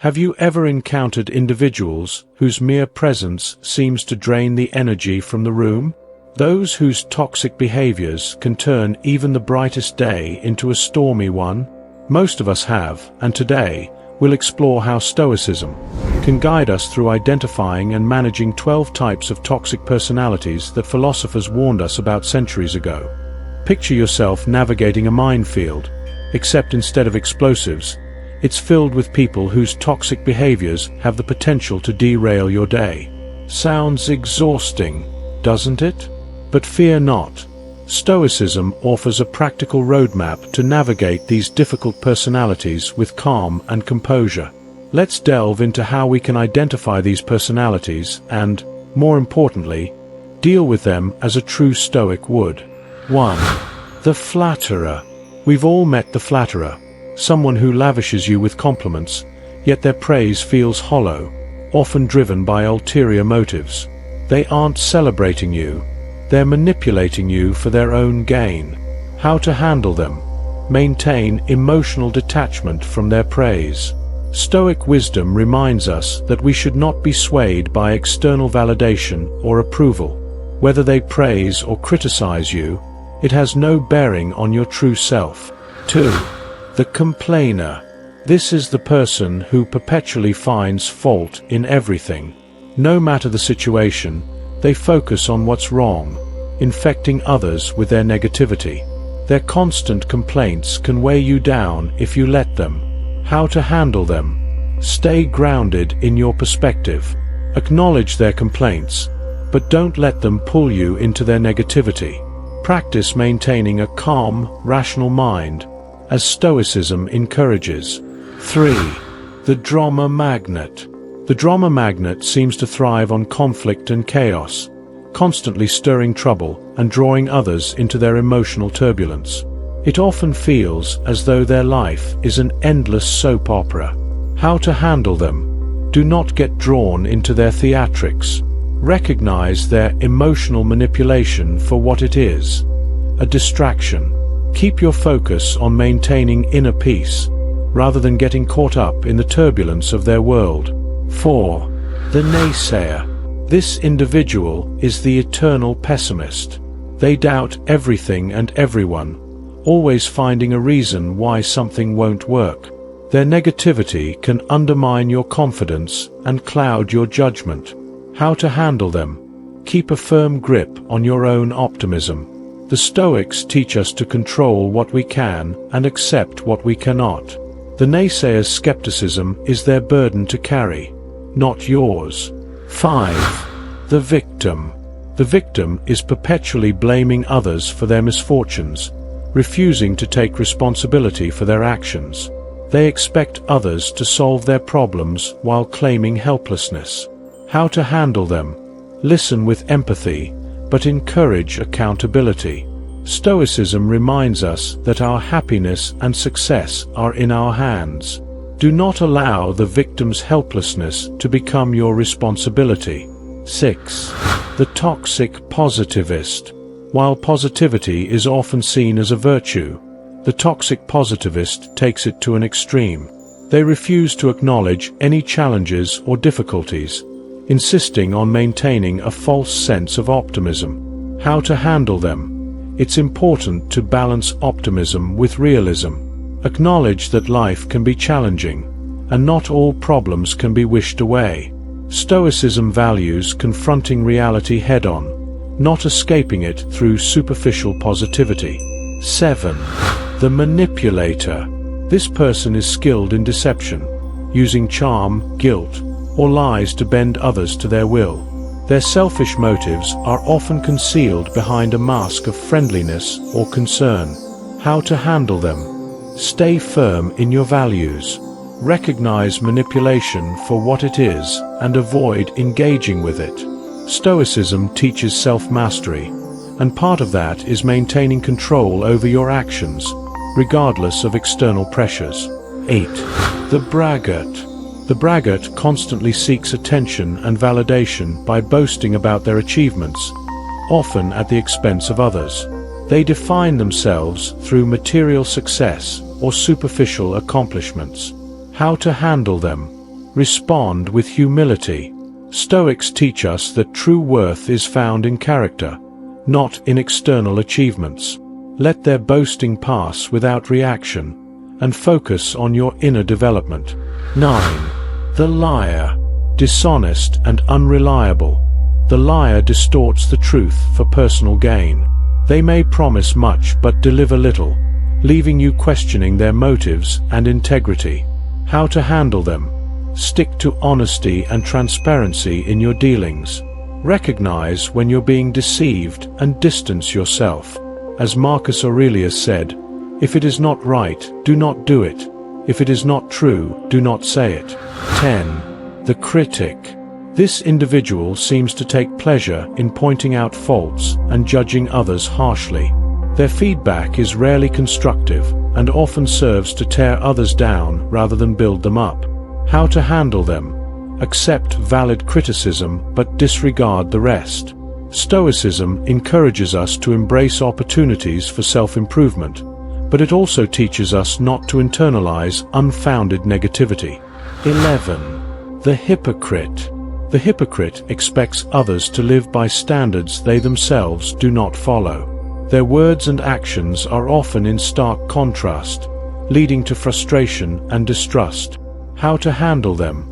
Have you ever encountered individuals whose mere presence seems to drain the energy from the room? Those whose toxic behaviors can turn even the brightest day into a stormy one? Most of us have, and today, we'll explore how Stoicism can guide us through identifying and managing 12 types of toxic personalities that philosophers warned us about centuries ago. Picture yourself navigating a minefield, except instead of explosives, it's filled with people whose toxic behaviors have the potential to derail your day. Sounds exhausting, doesn't it? But fear not. Stoicism offers a practical roadmap to navigate these difficult personalities with calm and composure. Let's delve into how we can identify these personalities and, more importantly, deal with them as a true Stoic would. 1. The flatterer. We've all met the flatterer. Someone who lavishes you with compliments, yet their praise feels hollow, often driven by ulterior motives. They aren't celebrating you, they're manipulating you for their own gain. How to handle them? Maintain emotional detachment from their praise. Stoic wisdom reminds us that we should not be swayed by external validation or approval. Whether they praise or criticize you, it has no bearing on your true self. 2. The complainer. This is the person who perpetually finds fault in everything. No matter the situation, they focus on what's wrong, infecting others with their negativity. Their constant complaints can weigh you down if you let them. How to handle them? Stay grounded in your perspective. Acknowledge their complaints, but don't let them pull you into their negativity. Practice maintaining a calm, rational mind, as Stoicism encourages. 3. The drama magnet. The drama magnet seems to thrive on conflict and chaos, constantly stirring trouble and drawing others into their emotional turbulence. It often feels as though their life is an endless soap opera. How to handle them? Do not get drawn into their theatrics. Recognize their emotional manipulation for what it is, a distraction. Keep your focus on maintaining inner peace, rather than getting caught up in the turbulence of their world. 4. The naysayer. This individual is the eternal pessimist. They doubt everything and everyone, always finding a reason why something won't work. Their negativity can undermine your confidence and cloud your judgment. How to handle them? Keep a firm grip on your own optimism. The Stoics teach us to control what we can and accept what we cannot. The naysayers' skepticism is their burden to carry, not yours. 5. The victim. The victim is perpetually blaming others for their misfortunes, refusing to take responsibility for their actions. They expect others to solve their problems while claiming helplessness. How to handle them? Listen with empathy, but encourage accountability. Stoicism reminds us that our happiness and success are in our hands. Do not allow the victim's helplessness to become your responsibility. 6. The toxic positivist. While positivity is often seen as a virtue, the toxic positivist takes it to an extreme. They refuse to acknowledge any challenges or difficulties, insisting on maintaining a false sense of optimism. How to handle them? It's important to balance optimism with realism. Acknowledge that life can be challenging, and not all problems can be wished away. Stoicism values confronting reality head-on, not escaping it through superficial positivity. 7. The manipulator. This person is skilled in deception, using charm, guilt, or lies to bend others to their will. Their selfish motives are often concealed behind a mask of friendliness or concern. How to handle them? Stay firm in your values. Recognize manipulation for what it is and avoid engaging with it. Stoicism teaches self-mastery, and part of that is maintaining control over your actions, regardless of external pressures. 8. The braggart. The braggart constantly seeks attention and validation by boasting about their achievements, often at the expense of others. They define themselves through material success or superficial accomplishments. How to handle them? Respond with humility. Stoics teach us that true worth is found in character, not in external achievements. Let their boasting pass without reaction, and focus on your inner development. 9. The liar. Dishonest and unreliable. The liar distorts the truth for personal gain. They may promise much but deliver little, leaving you questioning their motives and integrity. How to handle them? Stick to honesty and transparency in your dealings. Recognize when you're being deceived and distance yourself. As Marcus Aurelius said, "If it is not right, do not do it. If it is not true, do not say it." 10. The critic. This individual seems to take pleasure in pointing out faults and judging others harshly. Their feedback is rarely constructive and often serves to tear others down rather than build them up. How to handle them? Accept valid criticism but disregard the rest. Stoicism encourages us to embrace opportunities for self-improvement, but it also teaches us not to internalize unfounded negativity. 11. The hypocrite. The hypocrite expects others to live by standards they themselves do not follow. Their words and actions are often in stark contrast, leading to frustration and distrust. How to handle them?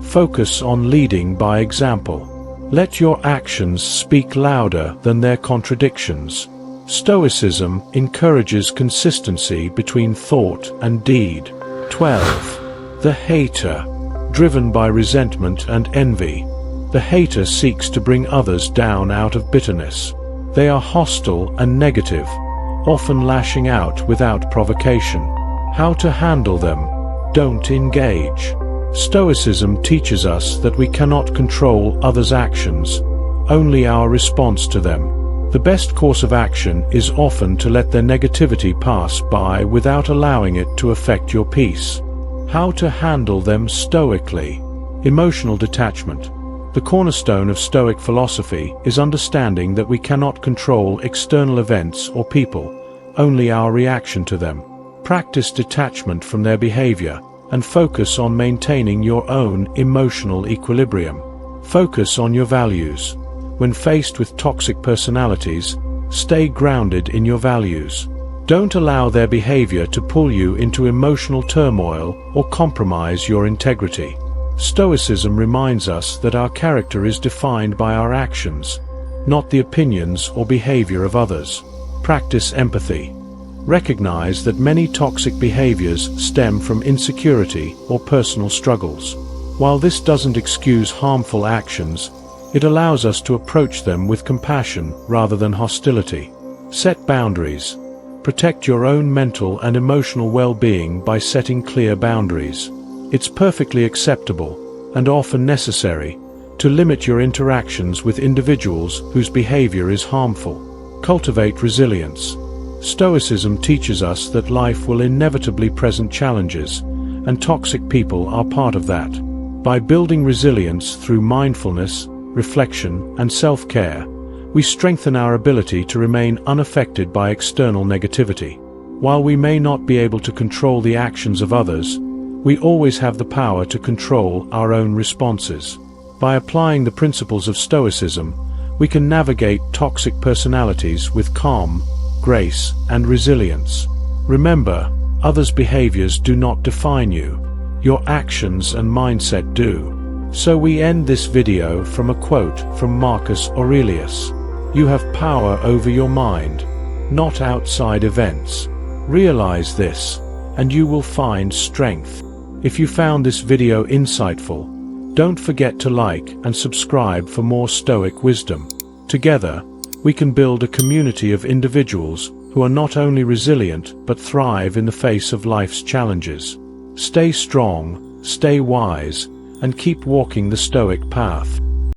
Focus on leading by example. Let your actions speak louder than their contradictions. Stoicism encourages consistency between thought and deed. 12. The hater. Driven by resentment and envy. The hater seeks to bring others down out of bitterness. They are hostile and negative, often lashing out without provocation. How to handle them? Don't engage. Stoicism teaches us that we cannot control others' actions, only our response to them. The best course of action is often to let their negativity pass by without allowing it to affect your peace. How to handle them stoically? Emotional detachment. The cornerstone of Stoic philosophy is understanding that we cannot control external events or people, only our reaction to them. Practice detachment from their behavior and focus on maintaining your own emotional equilibrium. Focus on your values. When faced with toxic personalities, stay grounded in your values. Don't allow their behavior to pull you into emotional turmoil or compromise your integrity. Stoicism reminds us that our character is defined by our actions, not the opinions or behavior of others. Practice empathy. Recognize that many toxic behaviors stem from insecurity or personal struggles. While this doesn't excuse harmful actions, it allows us to approach them with compassion rather than hostility. Set boundaries. Protect your own mental and emotional well-being by setting clear boundaries. It's perfectly acceptable, and often necessary, to limit your interactions with individuals whose behavior is harmful. Cultivate resilience. Stoicism teaches us that life will inevitably present challenges, and toxic people are part of that. By building resilience through mindfulness, reflection, and self-care, we strengthen our ability to remain unaffected by external negativity. While we may not be able to control the actions of others, we always have the power to control our own responses. By applying the principles of Stoicism, we can navigate toxic personalities with calm, grace, and resilience. Remember, others' behaviors do not define you. Your actions and mindset do. So we end this video from a quote from Marcus Aurelius. You have power over your mind, not outside events. Realize this, and you will find strength. If you found this video insightful, don't forget to like and subscribe for more Stoic wisdom. Together, we can build a community of individuals who are not only resilient but thrive in the face of life's challenges. Stay strong, stay wise, and keep walking the Stoic path.